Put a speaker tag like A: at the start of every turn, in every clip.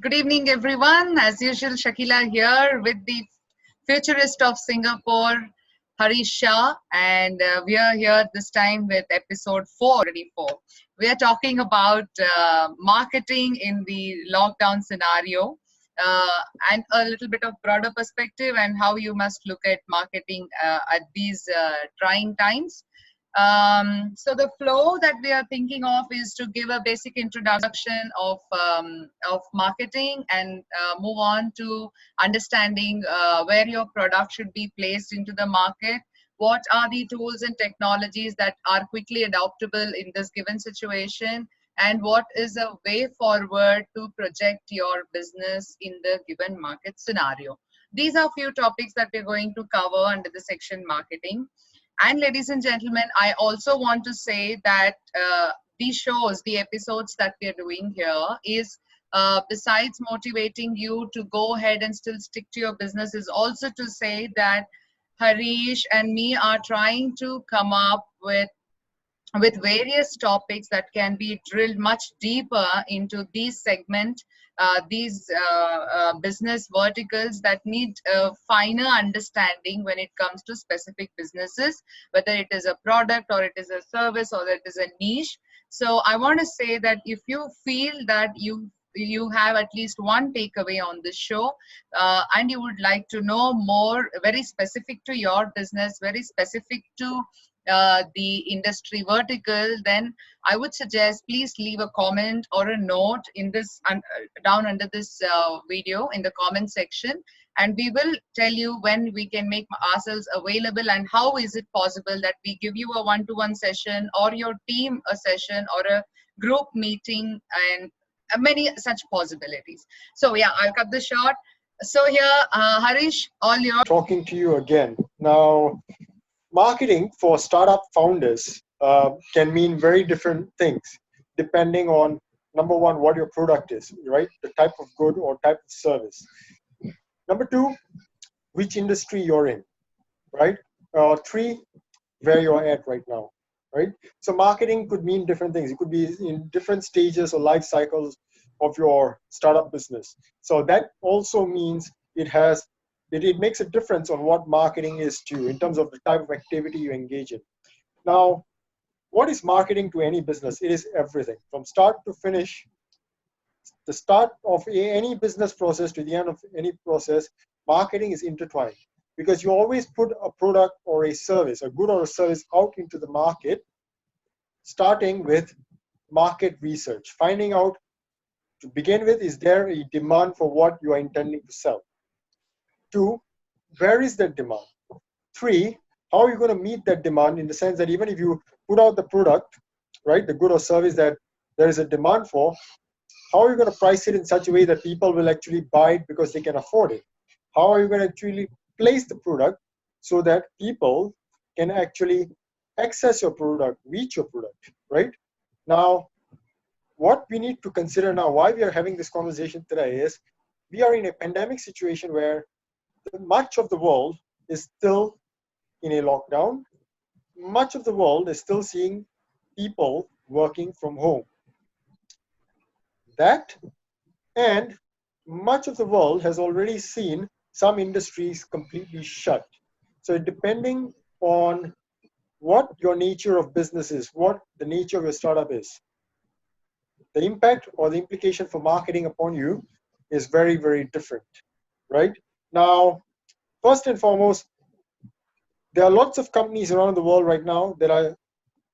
A: Good evening, everyone. As usual, Shakila here with the futurist of Singapore, Harish Shah, and we are here this time with episode 4 already. 4. We are talking about marketing in the lockdown scenario uh, and a little bit of broader perspective and how you must look at marketing at these trying times. So the flow that we are thinking of is to give a basic introduction of marketing and move on to understanding where your product should be placed into the market. What are the tools and technologies that are quickly adaptable in this given situation? And what is a way forward to project your business in the given market scenario? These are few topics that we're going to cover under the section marketing. And ladies and gentlemen, I also want to say that these shows, the episodes that we are doing here, is besides motivating you to go ahead and still stick to your business, is also to say that Harish and me are trying to come up with various topics that can be drilled much deeper into these segment, these business verticals that need a finer understanding when it comes to specific businesses, whether it is a product or it is a service or it is a niche. So I want to say that if you feel that you have at least one takeaway on this show, and you would like to know more, very specific to your business, very specific to the industry vertical, then I would suggest please leave a comment or a note in this down under this video in the comment section, and we will tell you when we can make ourselves available and how is it possible that we give you a one-to-one session or your team a session or a group meeting and many such possibilities. So yeah, I'll cut this short. So here, Harish, all yours.
B: Talking to you again. Now, marketing for startup founders can mean very different things depending on number one, what your product is, right? The type of good or type of service. Number two, which industry you're in, right? Three, where you're at right now, right? So marketing could mean different things. It could be in different stages or life cycles of your startup business. So that also means it makes a difference on what marketing is to you in terms of the type of activity you engage in. Now, what is marketing to any business? It is everything from start to finish. The start of any business process to the end of any process, marketing is intertwined because you always put a product or a service, a good or a service out into the market, starting with market research, finding out to begin with, is there a demand for what you are intending to sell? Two, where is that demand? Three, how are you going to meet that demand in the sense that even if you put out the product, right, the good or service that there is a demand for, how are you going to price it in such a way that people will actually buy it because they can afford it? How are you going to actually place the product so that people can actually access your product, reach your product, right? Now, what we need to consider now, why we are having this conversation today, is we are in a pandemic situation where much of the world is still in a lockdown. Much of the world is still seeing people working from home. That, and much of the world has already seen some industries completely shut. So depending on what your nature of business is, what the nature of your startup is, the impact or the implication for marketing upon you is very, very different, right? Now, first and foremost, there are lots of companies around the world right now that are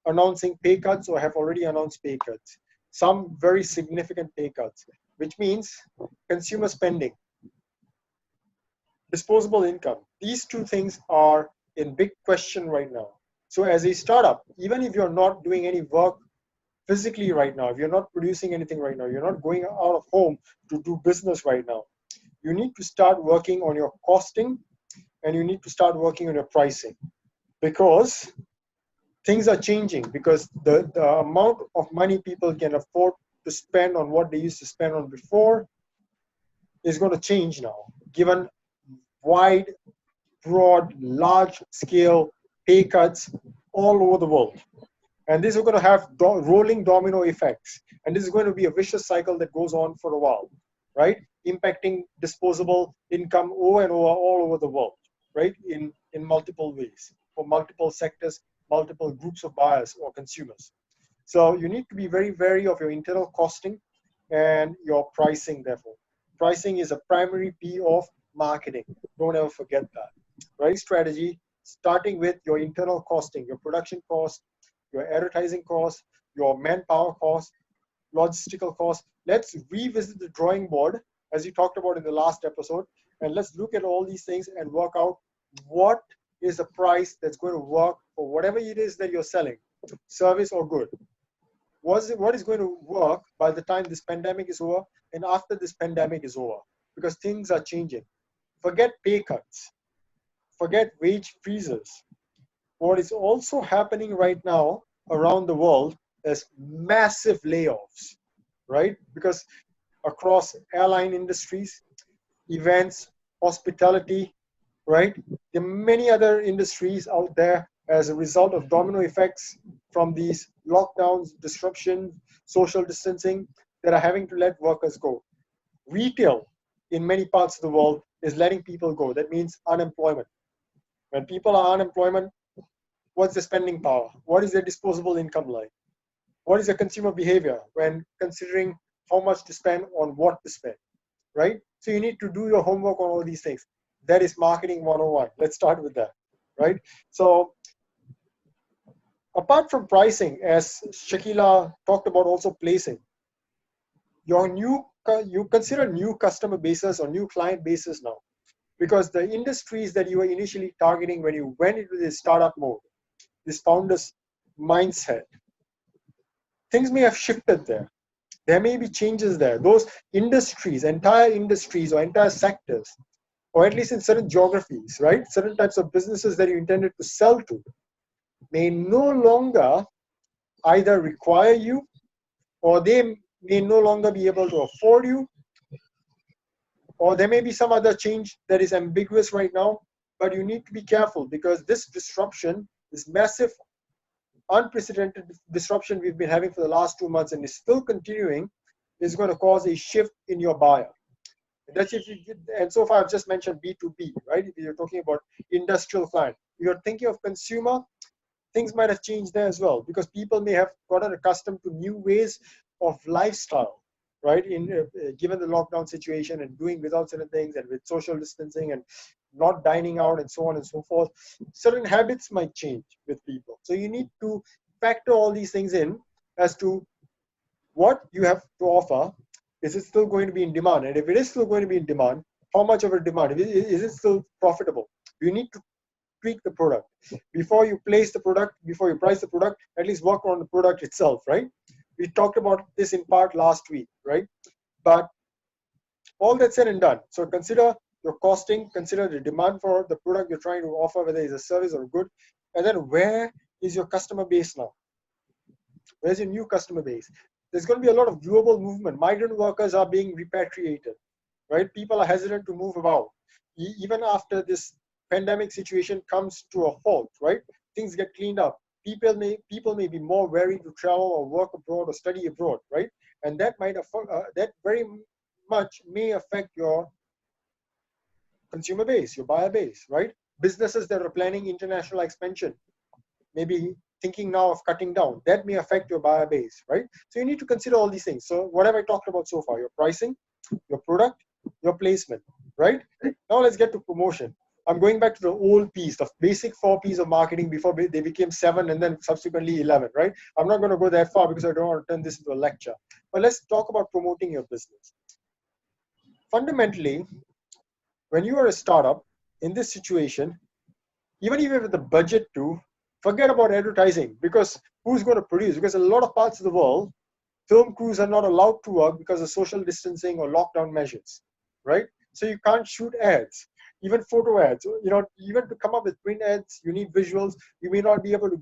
B: announcing pay cuts or have already announced pay cuts. Some very significant pay cuts, which means consumer spending, disposable income. These two things are in big question right now. So as a startup, even if you're not doing any work physically right now, if you're not producing anything right now, you're not going out of home to do business right now, you need to start working on your costing and you need to start working on your pricing because things are changing, because the amount of money people can afford to spend on what they used to spend on before is going to change now, given wide, broad, large scale pay cuts all over the world. And these are going to have rolling domino effects. And this is going to be a vicious cycle that goes on for a while. right? Impacting disposable income over and over all over the world, right? In multiple ways, for multiple sectors, multiple groups of buyers or consumers. So you need to be very wary of your internal costing and your pricing, therefore. Pricing is a primary P of marketing. Don't ever forget that. Right strategy, starting with your internal costing, your production cost, your advertising cost, your manpower cost, logistical cost. Let's revisit the drawing board as you talked about in the last episode, and let's look at all these things and work out what is the price that's going to work for whatever it is that you're selling, service or good. What is going to work by the time this pandemic is over and after this pandemic is over? Because things are changing. Forget pay cuts, forget wage freezes. What is also happening right now around the world is massive layoffs, right? Because across airline industries, events, hospitality, right? There are many other industries out there as a result of domino effects from these lockdowns, disruption, social distancing that are having to let workers go. Retail in many parts of the world is letting people go. That means unemployment. When people are unemployment, what's the spending power? What is their disposable income like? What is their consumer behavior when considering how much to spend on what to spend, right? So you need to do your homework on all these things. That is marketing 101. Let's start with that, right? So apart from pricing, as Shakila talked about, also placing, your new you consider new customer bases or new client bases now, because the industries that you were initially targeting when you went into this startup mode, this founder's mindset, things may have shifted there. There may be changes there. Those industries, entire industries or entire sectors, or at least in certain geographies, right? Certain types of businesses that you intended to sell to may no longer either require you, or they may no longer be able to afford you, or there may be some other change that is ambiguous right now. But you need to be careful, because this disruption, this massive unprecedented disruption we've been having for the last 2 months and is still continuing, is going to cause a shift in your buyer. That's if you get, and so far I've just mentioned B2B, right? If you're talking about industrial client, you're thinking of consumer, things might have changed there as well, because people may have gotten accustomed to new ways of lifestyle, right? In given the lockdown situation and doing without certain things and with social distancing and not dining out and so on and so forth, certain habits might change with people. So you need to factor all these things in as to what you have to offer. Is it still going to be in demand? And if it is still going to be in demand, how much of a demand? Is it still profitable? You need to tweak the product. Before you place the product, before you price the product, at least work on the product itself, right? We talked about this in part last week, right? But all that said and done, so consider your costing, consider the demand for the product you're trying to offer, whether it's a service or a good, and then where is your customer base now? Where's your new customer base? There's going to be a lot of global movement. Migrant workers are being repatriated, right? People are hesitant to move about. Even after this pandemic situation comes to a halt, right? Things get cleaned up. People may be more wary to travel or work abroad or study abroad, right? And that might affect, that very much may affect your consumer base, your buyer base, right? Businesses that are planning international expansion, maybe thinking now of cutting down, that may affect your buyer base, right? So you need to consider all these things. So what have I talked about so far? Your pricing, your product, your placement, right? Now let's get to promotion. I'm going back to the old piece, the basic 4 P's of marketing before they became 7 and then subsequently 11, right? I'm not going to go that far because I don't want to turn this into a lecture. But let's talk about promoting your business. Fundamentally, when you are a startup in this situation, even if you have the budget to, forget about advertising, because who's going to produce? Because a lot of parts of the world, film crews are not allowed to work because of social distancing or lockdown measures, right? So you can't shoot ads, even photo ads. Even to come up with print ads, you need visuals. You may not be able to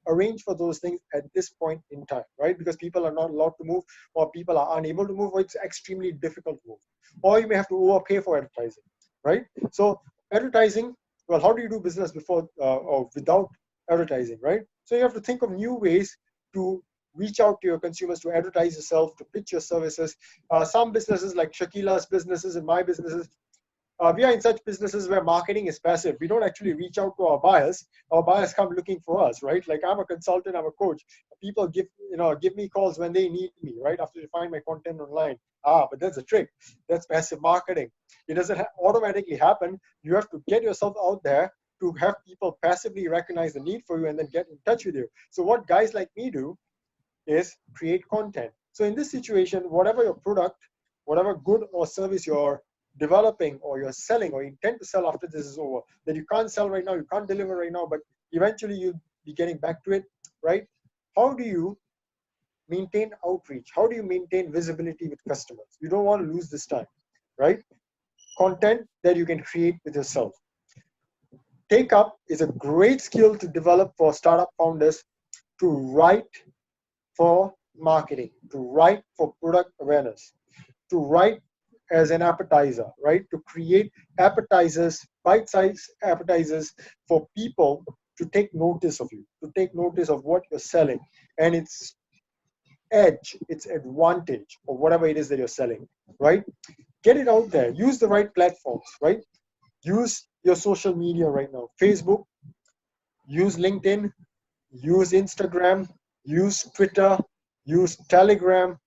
B: arrange for those things at this point in time, right? Because people are not allowed to move, or people are unable to move, or it's extremely difficult to move. Or you may have to overpay for advertising, right? So advertising, well, how do you do business before or without advertising, right? So you have to think of new ways to reach out to your consumers, to advertise yourself, to pitch your services. Some businesses like Shakila's businesses and my businesses, we are in such businesses where marketing is passive. We don't actually reach out to our buyers. Our buyers come looking for us, right? Like I'm a consultant, I'm a coach. People give me calls when they need me, right? After they find my content online. But that's a trick. That's passive marketing. It doesn't automatically happen. You have to get yourself out there to have people passively recognize the need for you and then get in touch with you. So what guys like me do is create content. So in this situation, whatever your product, whatever good or service you're developing or you're selling or you intend to sell after this is over, that you can't sell right now, you can't deliver right now, but eventually you'll be getting back to it, right? How do you maintain outreach? How do you maintain visibility with customers? You don't want to lose this time, right? Content that you can create with yourself. Take up is a great skill to develop for startup founders to write for marketing, to write for product awareness, to write as an appetizer, right? To create appetizers, bite-sized appetizers for people to take notice of you, to take notice of what you're selling and its edge, its advantage, or whatever it is that you're selling, right? Get it out there. Use the right platforms, right? Use your social media right now. Facebook, use LinkedIn, use Instagram, use Twitter, use Telegram,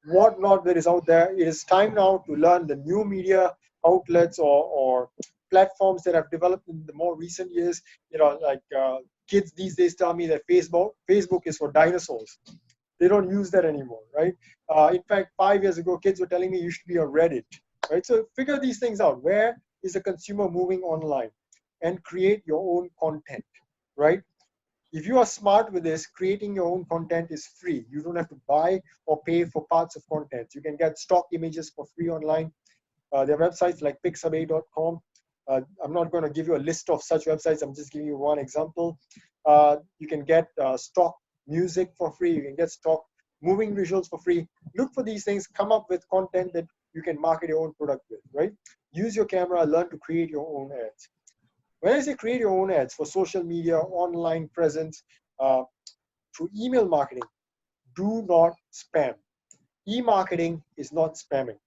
B: whatnot that is out there. It is time now to learn the new media outlets or platforms that have developed in the more recent years. Like kids these days tell me that Facebook is for dinosaurs. They don't use that anymore, right? In fact, 5 years ago, kids were telling me you should be on Reddit, right? So figure these things out. Where is the consumer moving online? And create your own content, right? If you are smart with this, creating your own content is free. You don't have to buy or pay for parts of content. You can get stock images for free online. There are websites like pixabay.com. I'm not going to give you a list of such websites. I'm just giving you one example. You can get stock music for free. You can get stock moving visuals for free. Look for these things. Come up with content that you can market your own product with, right? Use your camera. Learn to create your own ads. When I say create your own ads for social media, online presence, through email marketing, do not spam. E-marketing is not spamming.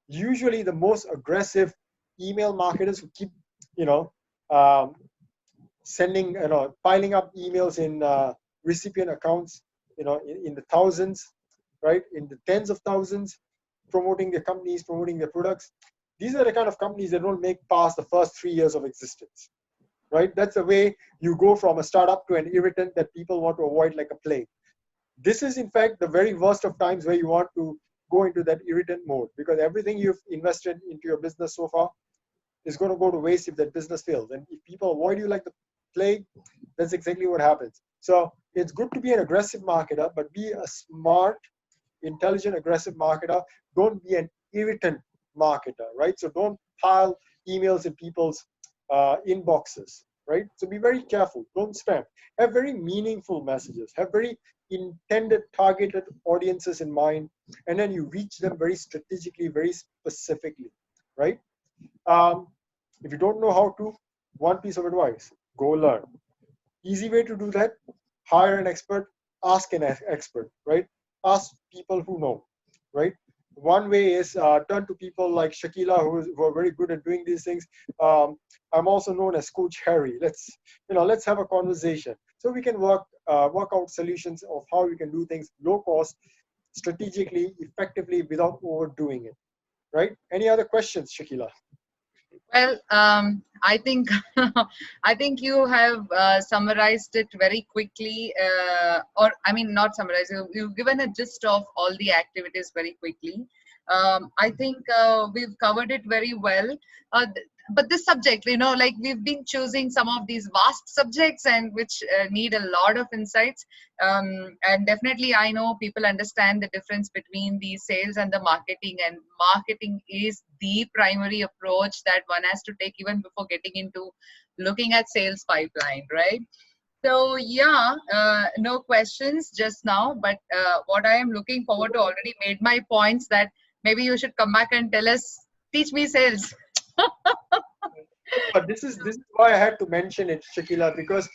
B: Usually the most aggressive email marketers who keep, um, sending, piling up emails in recipient accounts, in the thousands, right? In the tens of thousands, promoting their companies, promoting their products. These are the kind of companies that don't make past the first 3 years of existence, right? That's the way you go from a startup to an irritant that people want to avoid like a plague. This is, in fact, the very worst of times where you want to go into that irritant mode, because everything you've invested into your business so far is going to go to waste if that business fails. And if people avoid you like the plague, that's exactly what happens. So it's good to be an aggressive marketer, but be a smart, intelligent, aggressive marketer. Don't be an irritant marketer, right? So don't pile emails in people's inboxes, right? So be very careful. Don't spam. Have very meaningful messages. Have very intended, targeted audiences in mind, and then you reach them very strategically, very specifically, right? If you don't know how to, one piece of advice: go learn. Easy way to do that: hire an expert, ask an expert, right? Ask people who know, right? One way is turn to people like Shakila, who are very good at doing these things. I'm also known as Coach Harry. Let's have a conversation so we can work out solutions of how we can do things low cost, strategically, effectively, without overdoing it. Right? Any other questions, Shakila?
A: Well, I think I think you have summarized it very quickly, or I mean, not summarized. You've given a gist of all the activities very quickly. I think we've covered it very well. But this subject, like we've been choosing some of these vast subjects and which need a lot of insights. And definitely, I know people understand the difference between the sales and the marketing. And marketing is the primary approach that one has to take even before getting into looking at sales pipeline, right? So yeah, no questions just now. But what I am looking forward to, already made my points that maybe you should come back and tell us, teach me sales.
B: But this is why I had to mention it, Shakila, because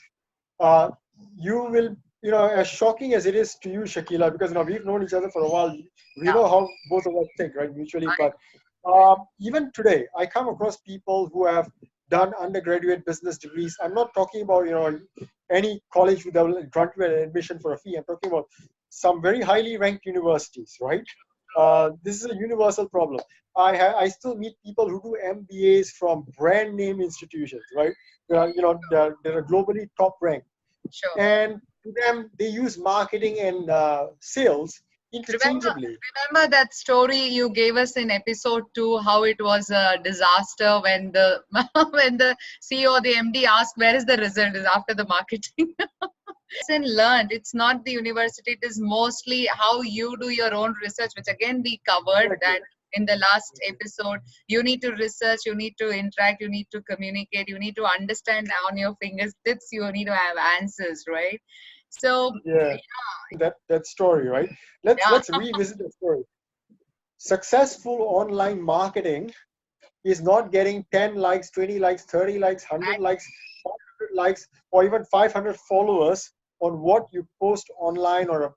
B: uh, you will as shocking as it is to you, Shakila, because we've known each other for a while. We
A: Yeah,
B: know how both of us think, right, mutually.
A: I,
B: But even today, I come across people who have done undergraduate business degrees. I'm not talking about any college with a grant you an admission for a fee. I'm talking about some very highly ranked universities, right? This is a universal problem. I still meet people who do MBAs from brand name institutions, right? They're globally top ranked,
A: sure.
B: and to them they use marketing and sales
A: Remember,
B: interchangeably.
A: remember that story you gave us in episode 2, how it was a disaster when the when the CEO or the MD asked where is the result is after the marketing. Lesson learned. It's not the university. It is mostly how you do your own research, which again we covered
B: Exactly.
A: that in the last episode. You need to research. You need to interact. You need to communicate. You need to understand on your fingertips. You need to have answers, right? So
B: Yeah, that story, right? let's
A: yeah,
B: let's revisit the story. Successful online marketing is not getting 10 likes, 20 likes, 30 likes, 100 likes, 500 likes, or even 500 followers on what you post online, or a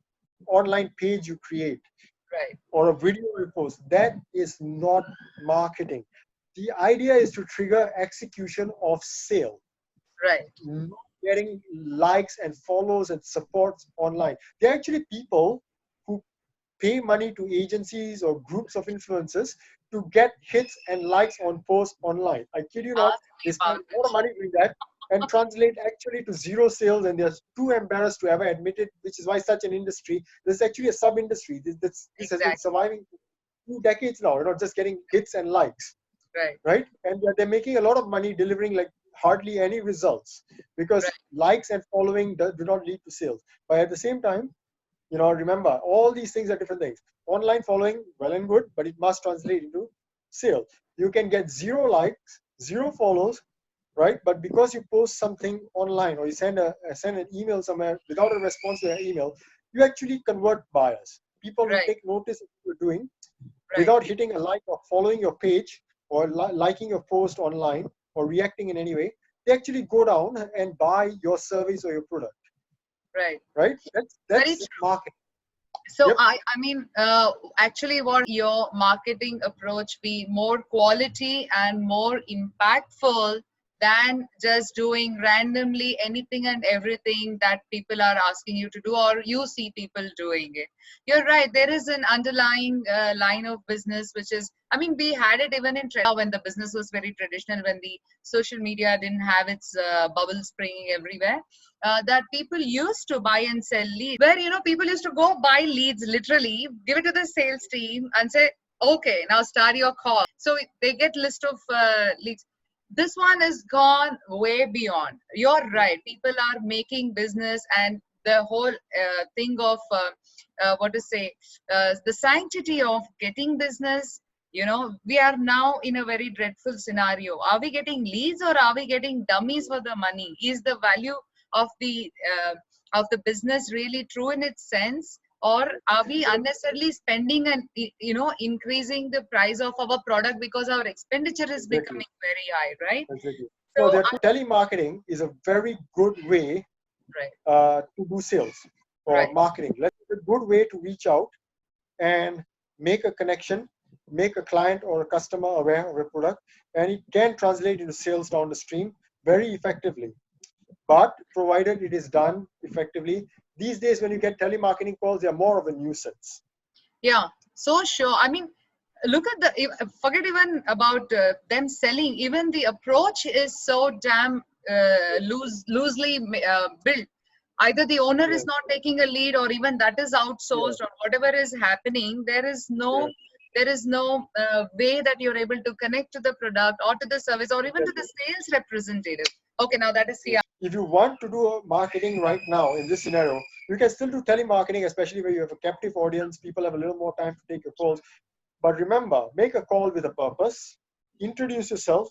B: online page you create,
A: right,
B: or a video you post. That is not marketing. The idea is to trigger execution of sale,
A: right.
B: not getting likes and follows and supports online. They're actually people who pay money to agencies or groups of influencers to get hits and likes on posts online. I kid you not,
A: Ask me
B: they spend
A: about
B: a lot of
A: it.
B: money doing that and translate actually to zero sales, and they're too embarrassed to ever admit it, which is why such an industry, this is actually a sub-industry. This has been
A: Exactly.
B: surviving for 2 decades now, just getting hits and likes,
A: Right,
B: right? And they're making a lot of money delivering like hardly any results, because
A: right,
B: likes and following do not lead to sales. But at the same time, remember, all these things are different things. Online following, well and good, but it must translate into sale. You can get zero likes, zero follows, right? But because you post something online, or you send an email somewhere without a response to your email, you actually convert buyers. People who
A: right,
B: take notice of what you're doing
A: right,
B: without hitting a like or following your page, or liking your post online, or reacting in any way, they actually go down and buy your service or your product,
A: right.
B: right? That's
A: Very
B: that's
A: true.
B: marketing.
A: So
B: Yep.
A: I mean, actually, what your marketing approach be more quality and more impactful than just doing randomly anything and everything that people are asking you to do, or you see people doing it. You're right. There is an underlying line of business, which is, I mean, we had it even in when the business was very traditional, when the social media didn't have its bubbles springing everywhere, that people used to buy and sell leads, where people used to go buy leads, literally give it to the sales team and say, okay, now start your call. So they get list of leads. This one is gone way beyond. You're right, people are making business, and the whole thing of what to say, the sanctity of getting business. We are now in a very dreadful scenario. Are we getting leads, or are we getting dummies for the money? Is the value of the business really true in its sense, or are we unnecessarily spending and increasing the price of our product because our expenditure is
B: Exactly.
A: becoming very high, right?
B: Exactly. No,
A: So
B: that telemarketing is a very good way
A: right,
B: to do sales or
A: right,
B: marketing. It's a good way to reach out and make a connection, make a client or a customer aware of a product, and it can translate into sales down the stream very effectively. But provided it is done effectively, these days when you get telemarketing calls, they are more of a nuisance.
A: yeah, so sure. I mean, look at forget even about them selling. Even the approach is so damn loosely built. Either the owner
B: Yeah,
A: is not taking a lead, or even that is
B: yeah,
A: outsourced, or whatever is happening,
B: yeah,
A: there is no way that you're able to connect to the product or to the service or even to the
B: exactly.
A: sales representative. Okay, now that is CR.
B: If you want to do marketing right now in this scenario, you can still do telemarketing, especially where you have a captive audience. People have a little more time to take your calls. But remember, make a call with a purpose, introduce yourself,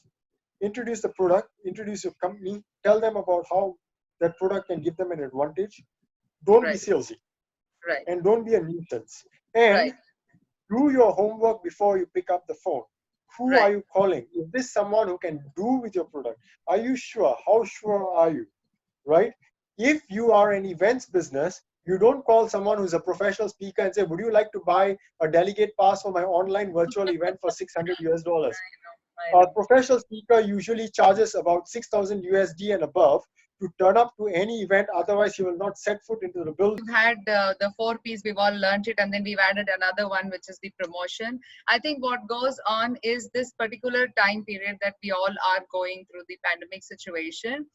B: introduce the product, introduce your company, tell them about how that product can give them an advantage. Don't be
A: Right,
B: salesy,
A: right,
B: and don't be a nuisance.
A: right,
B: And do your homework before you pick up the phone. Who are
A: right.
B: you calling? Is this someone who can do with your product? Are you sure? How sure are you? Right? If you are an events business, you don't call someone who's a professional speaker and say, would you like to buy a delegate pass for my online virtual event for $600?
A: I
B: A
A: know.
B: professional speaker usually charges about 6,000 USD and above to turn up to any event. Otherwise, he will not set foot into the building.
A: We've had the four P's, we've all learned it, and then we've added another one, which is the promotion. I think what goes on is this particular time period that we all are going through the pandemic situation,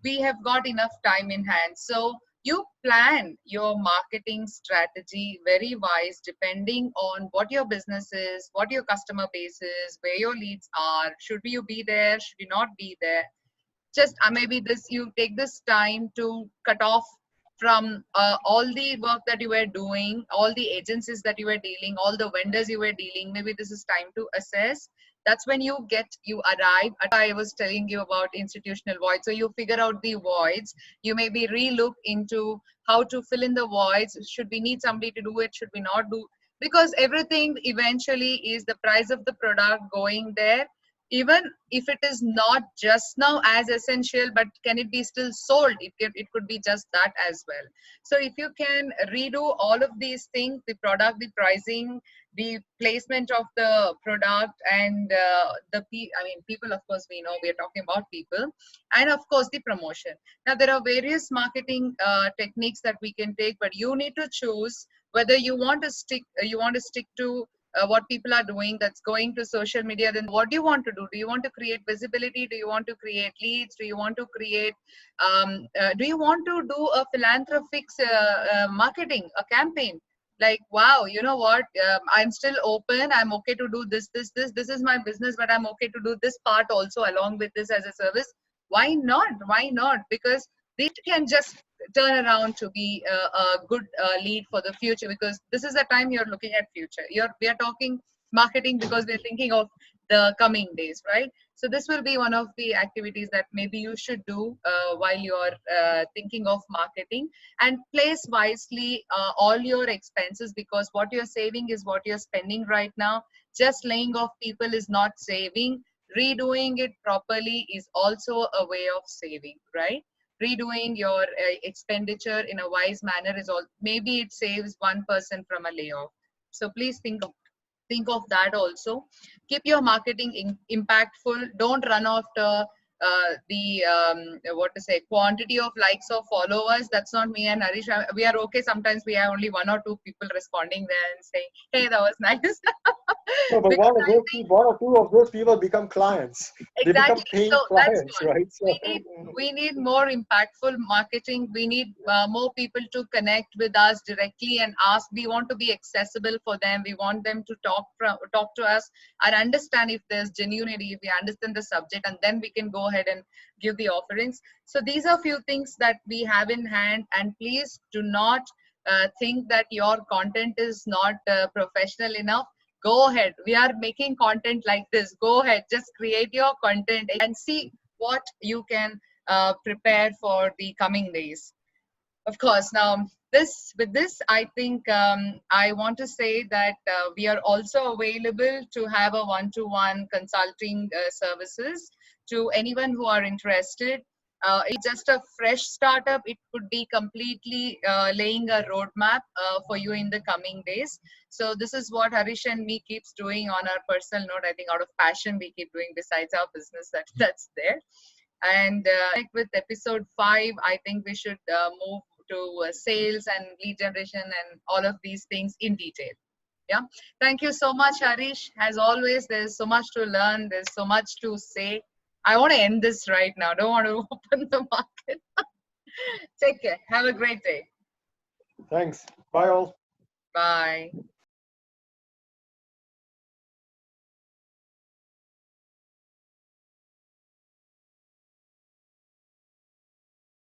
A: we have got enough time in hand. So you plan your marketing strategy very wise, depending on what your business is, what your customer base is, where your leads are. Should you be there? Should you not be there? Just maybe this, you take this time to cut off from all the work that you were doing, all the agencies that you were dealing, all the vendors you were dealing. Maybe this is time to assess. That's when you arrive at, I was telling you about institutional voids. So you figure out the voids. You maybe relook into how to fill in the voids. Should we need somebody to do it? Should we not do? Because everything eventually is the price of the product going there, even if it is not just now as essential, but can it be still sold? It could be just that as well. So if you can redo all of these things, the product, the pricing, the placement of the product, and I mean, people, of course, we know we are talking about people, and of course the promotion. Now there are various marketing techniques that we can take, but you need to choose whether you want to stick to what people are doing, that's going to social media. Then what do you want to do? Do you want to create visibility? Do you want to create leads? Do you want to create do you want to do a philanthropic marketing, a campaign, like, wow, you know what, I'm still open, I'm okay to do this is my business, but I'm okay to do this part also along with this as a service. Why not? Because it can just turn around to be a good lead for the future, because this is the time you're looking at future. We are talking marketing because we're thinking of the coming days, right? So this will be one of the activities that maybe you should do while you're thinking of marketing, and place wisely all your expenses, because what you're saving is what you're spending right now. Just laying off people is not saving. Redoing it properly is also a way of saving, right? Redoing your expenditure in a wise manner is all, maybe it saves one person from a layoff. So please think of that also. Keep your marketing impactful. Don't run after the what to say, quantity of likes or followers. That's not me and Harish. We are okay sometimes, we have only one or two people responding there and saying, hey, that was nice.
B: No, but
A: Because I think
B: one or two of those people become clients. They become
A: exactly.
B: paying
A: So that's
B: clients,
A: what
B: right? So,
A: we need more impactful marketing. We need more people to connect with us directly and ask. We want to be accessible for them. We want them to talk to us and understand if there's genuinity, if we understand the subject, and then we can go ahead and give the offerings. So these are few things that we have in hand, and please do not think that your content is not professional enough. Go ahead, we are making content like this. Go ahead, just create your content and see what you can prepare for the coming days. Of course, now this with this, I think I want to say that we are also available to have a one-to-one consulting services to anyone who are interested. It's just a fresh startup. It could be completely laying a roadmap for you in the coming days. So this is what Harish and me keeps doing on our personal note. I think out of passion we keep doing besides our business that's there. And like with episode 5, I think we should move to sales and lead generation and all of these things in detail. Yeah. Thank you so much, Harish. As always, there's so much to learn. There's so much to say. I want to end this right now. Don't want to open the market. Take care. Have a great day.
B: thanks. Bye all.
A: Bye.